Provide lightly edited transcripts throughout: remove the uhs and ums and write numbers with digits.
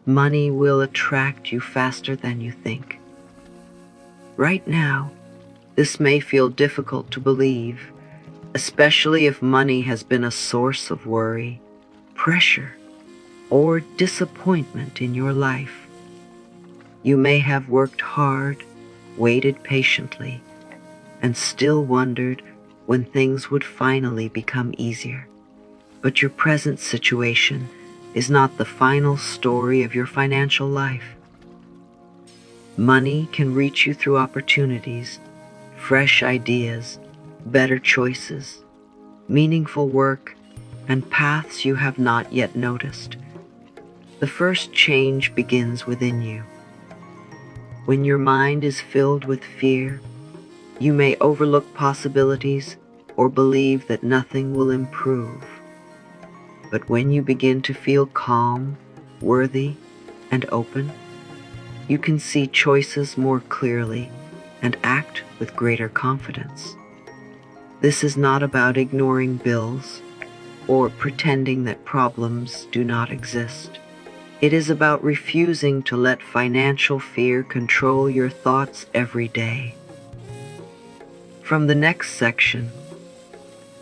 Money will attract you faster than you think. Right now, this may feel difficult to believe, especially if money has been a source of worry, pressure, or disappointment in your life. You may have worked hard, waited patiently, and still wondered when things would finally become easier. But your present situation is not the final story of your financial life. Money can reach you through opportunities, fresh ideas, better choices, meaningful work, and paths you have not yet noticed. The first change begins within you. When your mind is filled with fear, you may overlook possibilities or believe that nothing will improve. But when you begin to feel calm, worthy, and open, you can see choices more clearly and act with greater confidence. This is not about ignoring bills or pretending that problems do not exist. It is about refusing to let financial fear control your thoughts every day. From the next section,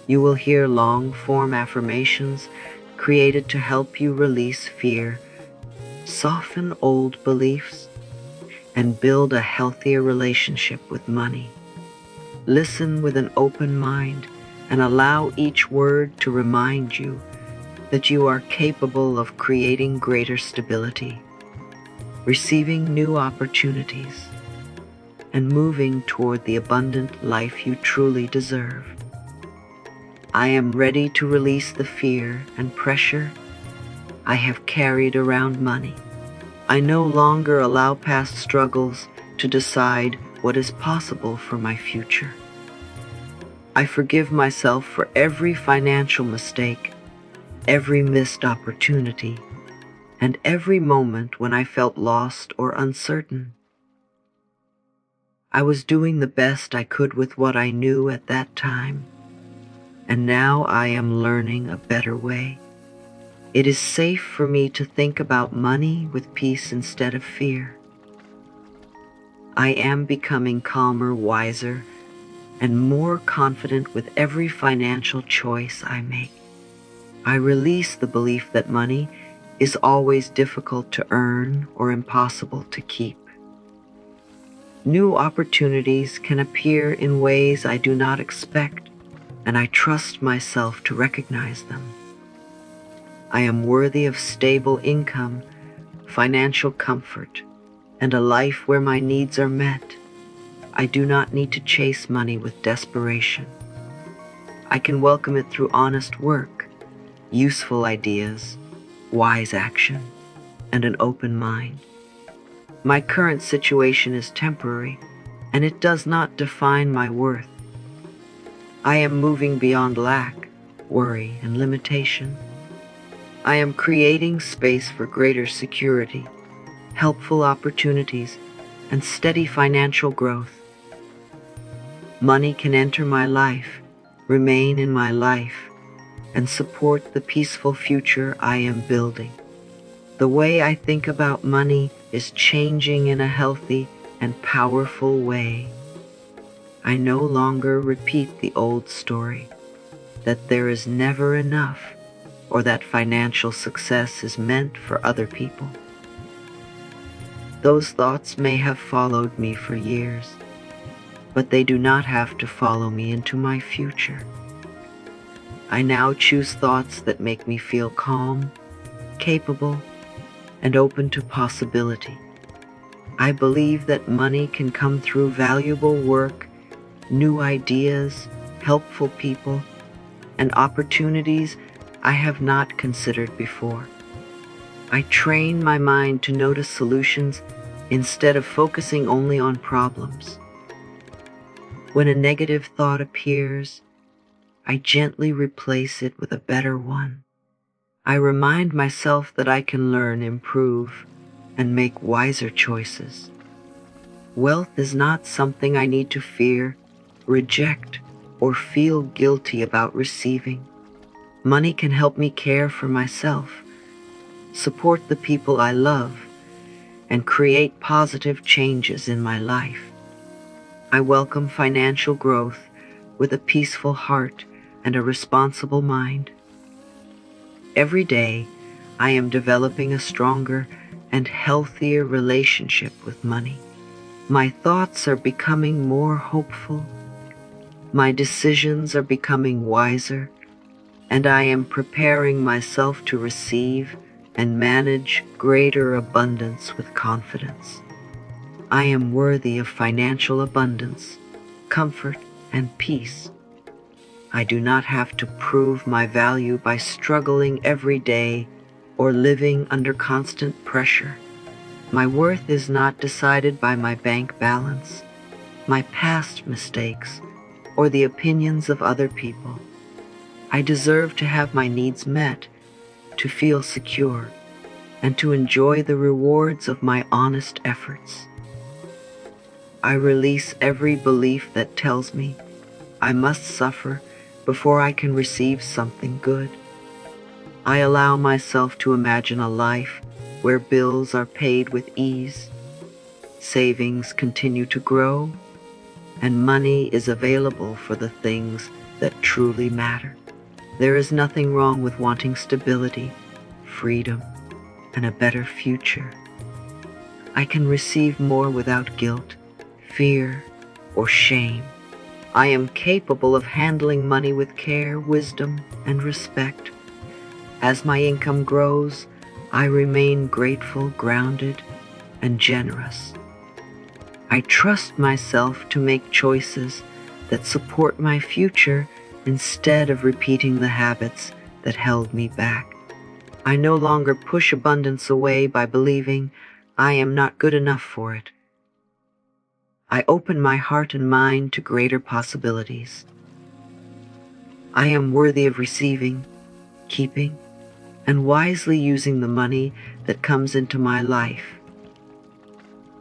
you will hear long-form affirmations created to help you release fear, soften old beliefs, and build a healthier relationship with money. Listen with an open mind and allow each word to remind you that you are capable of creating greater stability, receiving new opportunities, and moving toward the abundant life you truly deserve. I am ready to release the fear and pressure I have carried around money. I no longer allow past struggles to decide what is possible for my future. I forgive myself for every financial mistake, every missed opportunity, and every moment when I felt lost or uncertain. I was doing the best I could with what I knew at that time, and now I am learning a better way. It is safe for me to think about money with peace instead of fear. I am becoming calmer, wiser, and more confident with every financial choice I make. I release the belief that money is always difficult to earn or impossible to keep. New opportunities can appear in ways I do not expect, and I trust myself to recognize them. I am worthy of stable income, financial comfort, and a life where my needs are met. I do not need to chase money with desperation. I can welcome it through honest work, useful ideas, wise action, and an open mind. My current situation is temporary, and it does not define my worth. I am moving beyond lack, worry, and limitation. I am creating space for greater security, helpful opportunities, and steady financial growth. Money can enter my life, remain in my life, and support the peaceful future I am building. The way I think about money is changing in a healthy and powerful way. I no longer repeat the old story that there is never enough or that financial success is meant for other people. Those thoughts may have followed me for years, but they do not have to follow me into my future. I now choose thoughts that make me feel calm, capable, and open to possibility. I believe that money can come through valuable work, new ideas, helpful people, and opportunities I have not considered before. I train my mind to notice solutions instead of focusing only on problems. When a negative thought appears, I gently replace it with a better one. I remind myself that I can learn, improve, and make wiser choices. Wealth is not something I need to fear, reject, or feel guilty about receiving. Money can help me care for myself, support the people I love, and create positive changes in my life. I welcome financial growth with a peaceful heart and a responsible mind. Every day, I am developing a stronger and healthier relationship with money. My thoughts are becoming more hopeful, my decisions are becoming wiser, and I am preparing myself to receive and manage greater abundance with confidence. I am worthy of financial abundance, comfort, and peace. I do not have to prove my value by struggling every day or living under constant pressure. My worth is not decided by my bank balance, my past mistakes, or the opinions of other people. I deserve to have my needs met, to feel secure, and to enjoy the rewards of my honest efforts. I release every belief that tells me I must suffer before I can receive something good. I allow myself to imagine a life where bills are paid with ease, savings continue to grow, and money is available for the things that truly matter. There is nothing wrong with wanting stability, freedom, and a better future. I can receive more without guilt, fear, or shame. I am capable of handling money with care, wisdom, and respect. As my income grows, I remain grateful, grounded, and generous. I trust myself to make choices that support my future instead of repeating the habits that held me back. I no longer push abundance away by believing I am not good enough for it. I open my heart and mind to greater possibilities. I am worthy of receiving, keeping, and wisely using the money that comes into my life.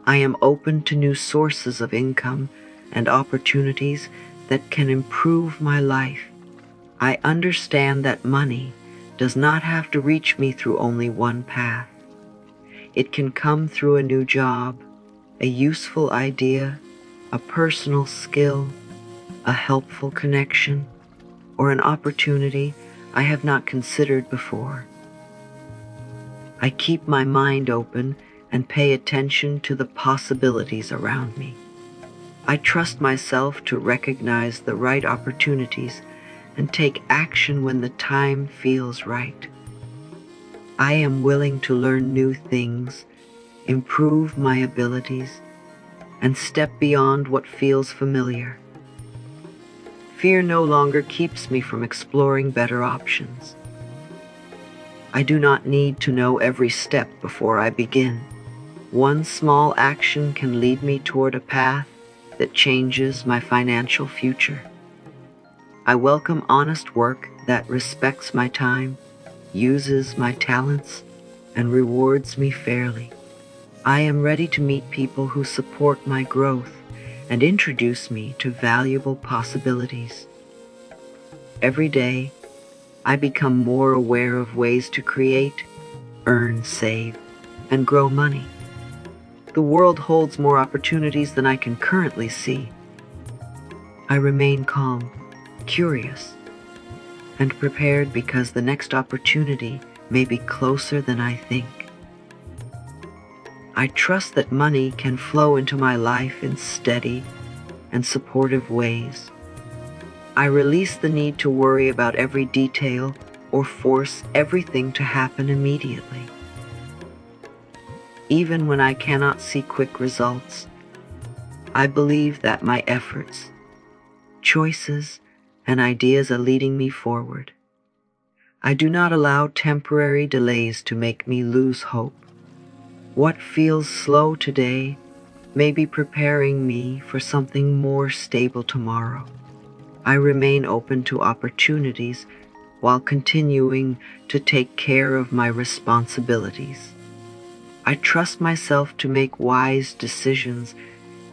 I am open to new sources of income and opportunities that can improve my life. I understand that money does not have to reach me through only one path. It can come through a new job, a useful idea, a personal skill, a helpful connection, or an opportunity I have not considered before. I keep my mind open and pay attention to the possibilities around me. I trust myself to recognize the right opportunities and take action when the time feels right. I am willing to learn new things, improve my abilities, and step beyond what feels familiar. Fear no longer keeps me from exploring better options. I do not need to know every step before I begin. One small action can lead me toward a path that changes my financial future. I welcome honest work that respects my time, uses my talents, and rewards me fairly. I am ready to meet people who support my growth and introduce me to valuable possibilities. Every day, I become more aware of ways to create, earn, save, and grow money. The world holds more opportunities than I can currently see. I remain calm, curious, and prepared because the next opportunity may be closer than I think. I trust that money can flow into my life in steady and supportive ways. I release the need to worry about every detail or force everything to happen immediately. Even when I cannot see quick results, I believe that my efforts, choices, and ideas are leading me forward. I do not allow temporary delays to make me lose hope. What feels slow today may be preparing me for something more stable tomorrow. I remain open to opportunities while continuing to take care of my responsibilities. I trust myself to make wise decisions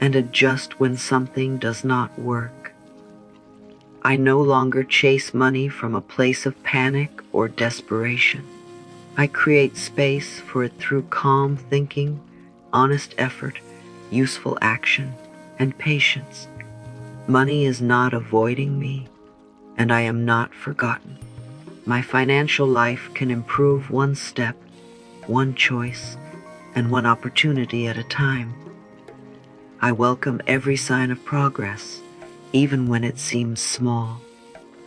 and adjust when something does not work. I no longer chase money from a place of panic or desperation. I create space for it through calm thinking, honest effort, useful action, and patience. Money is not avoiding me, and I am not forgotten. My financial life can improve one step, one choice, and one opportunity at a time. I welcome every sign of progress, even when it seems small.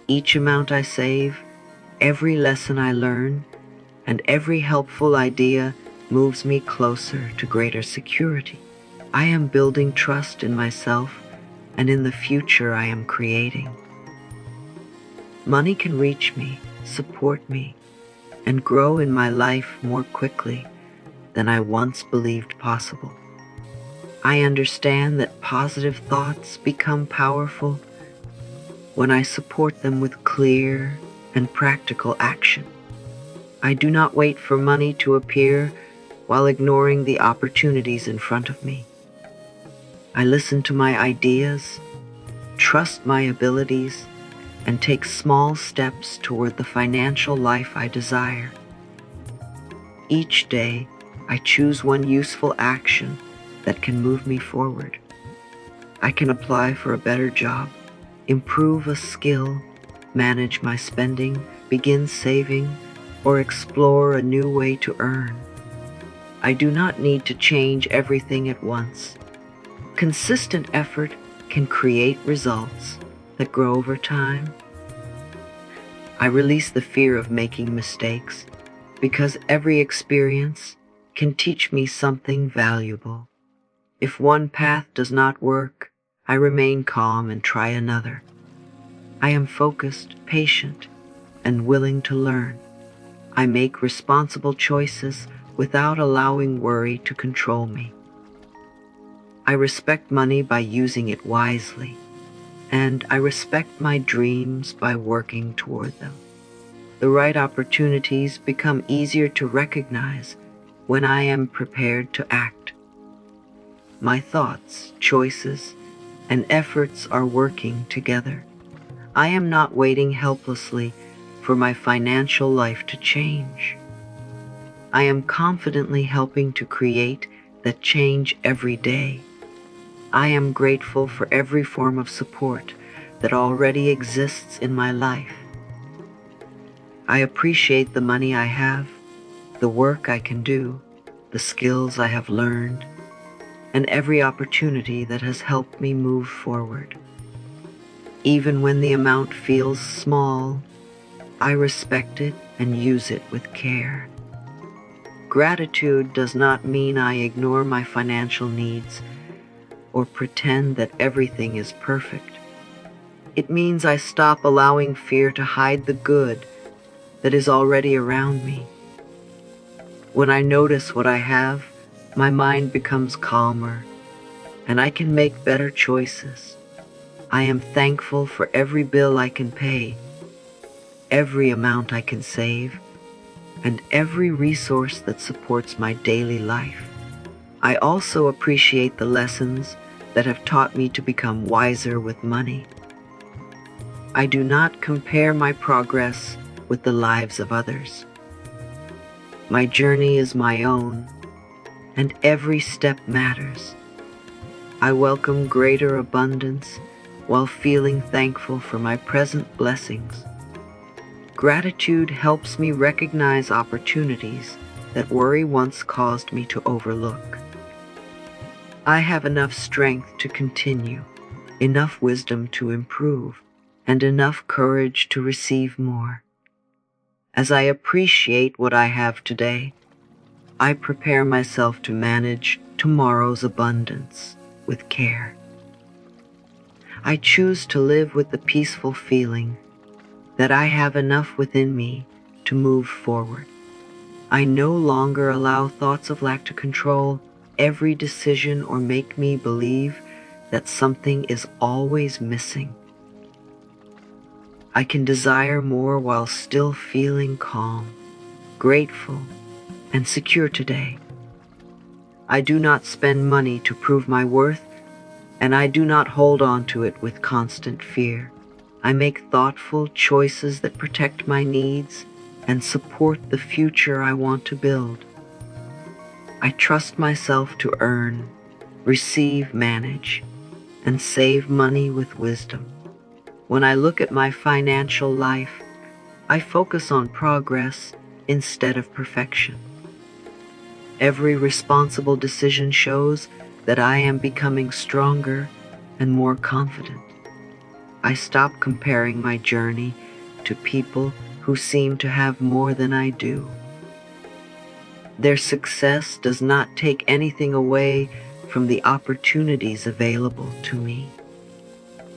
Each amount I save, every lesson I learn, and every helpful idea moves me closer to greater security. I am building trust in myself and in the future I am creating. Money can reach me, support me, and grow in my life more quickly than I once believed possible. I understand that positive thoughts become powerful when I support them with clear and practical action. I do not wait for money to appear while ignoring the opportunities in front of me. I listen to my ideas, trust my abilities, and take small steps toward the financial life I desire. Each day, I choose one useful action that can move me forward. I can apply for a better job, improve a skill, manage my spending, begin saving, or explore a new way to earn. I do not need to change everything at once. Consistent effort can create results that grow over time. I release the fear of making mistakes because every experience can teach me something valuable. If one path does not work, I remain calm and try another. I am focused, patient, and willing to learn. I make responsible choices without allowing worry to control me. I respect money by using it wisely, and I respect my dreams by working toward them. The right opportunities become easier to recognize when I am prepared to act. My thoughts, choices, and efforts are working together. I am not waiting helplessly for my financial life to change. I am confidently helping to create that change every day. I am grateful for every form of support that already exists in my life. I appreciate the money I have, the work I can do, the skills I have learned, and every opportunity that has helped me move forward. Even when the amount feels small, I respect it and use it with care. Gratitude does not mean I ignore my financial needs or pretend that everything is perfect. It means I stop allowing fear to hide the good that is already around me. When I notice what I have, my mind becomes calmer and I can make better choices. I am thankful for every bill I can pay, every amount I can save, and every resource that supports my daily life. I also appreciate the lessons that have taught me to become wiser with money. I do not compare my progress with the lives of others. My journey is my own, and every step matters. I welcome greater abundance while feeling thankful for my present blessings. Gratitude helps me recognize opportunities that worry once caused me to overlook. I have enough strength to continue, enough wisdom to improve, and enough courage to receive more. As I appreciate what I have today, I prepare myself to manage tomorrow's abundance with care. I choose to live with the peaceful feeling that I have enough within me to move forward. I no longer allow thoughts of lack to control every decision or make me believe that something is always missing. I can desire more while still feeling calm, grateful, and secure today. I do not spend money to prove my worth, and I do not hold on to it with constant fear. I make thoughtful choices that protect my needs and support the future I want to build. I trust myself to earn, receive, manage, and save money with wisdom. When I look at my financial life, I focus on progress instead of perfection. Every responsible decision shows that I am becoming stronger and more confident. I stop comparing my journey to people who seem to have more than I do. Their success does not take anything away from the opportunities available to me.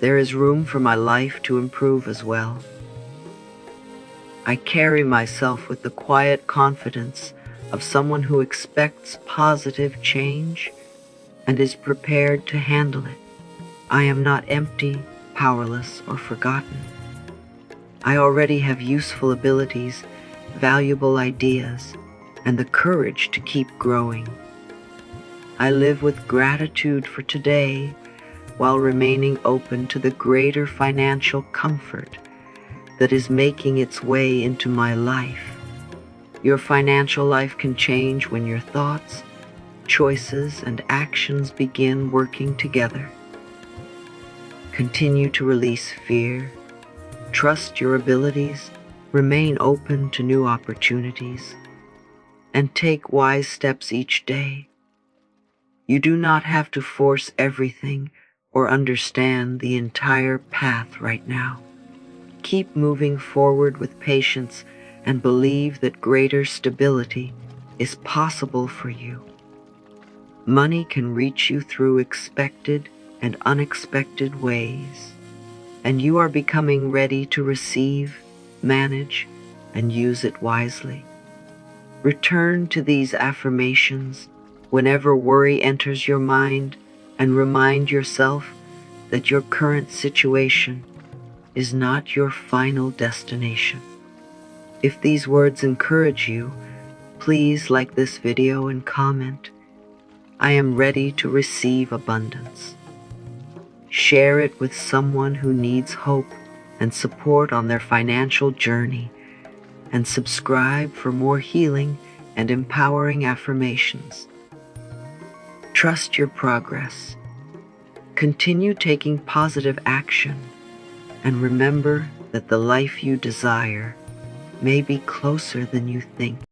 There is room for my life to improve as well. I carry myself with the quiet confidence of someone who expects positive change and is prepared to handle it. I am not empty, powerless, or forgotten. I already have useful abilities, valuable ideas, and the courage to keep growing. I live with gratitude for today while remaining open to the greater financial comfort that is making its way into my life. Your financial life can change when your thoughts, choices, and actions begin working together. Continue to release fear, trust your abilities, remain open to new opportunities, and take wise steps each day. You do not have to force everything or understand the entire path right now. Keep moving forward with patience and believe that greater stability is possible for you. Money can reach you through expected and unexpected ways, and you are becoming ready to receive, manage, and use it wisely. Return to these affirmations whenever worry enters your mind and remind yourself that your current situation is not your final destination. If these words encourage you, please like this video and comment. I am ready to receive abundance. Share it with someone who needs hope and support on their financial journey, and subscribe for more healing and empowering affirmations. Trust your progress. Continue taking positive action, and remember that the life you desire may be closer than you think.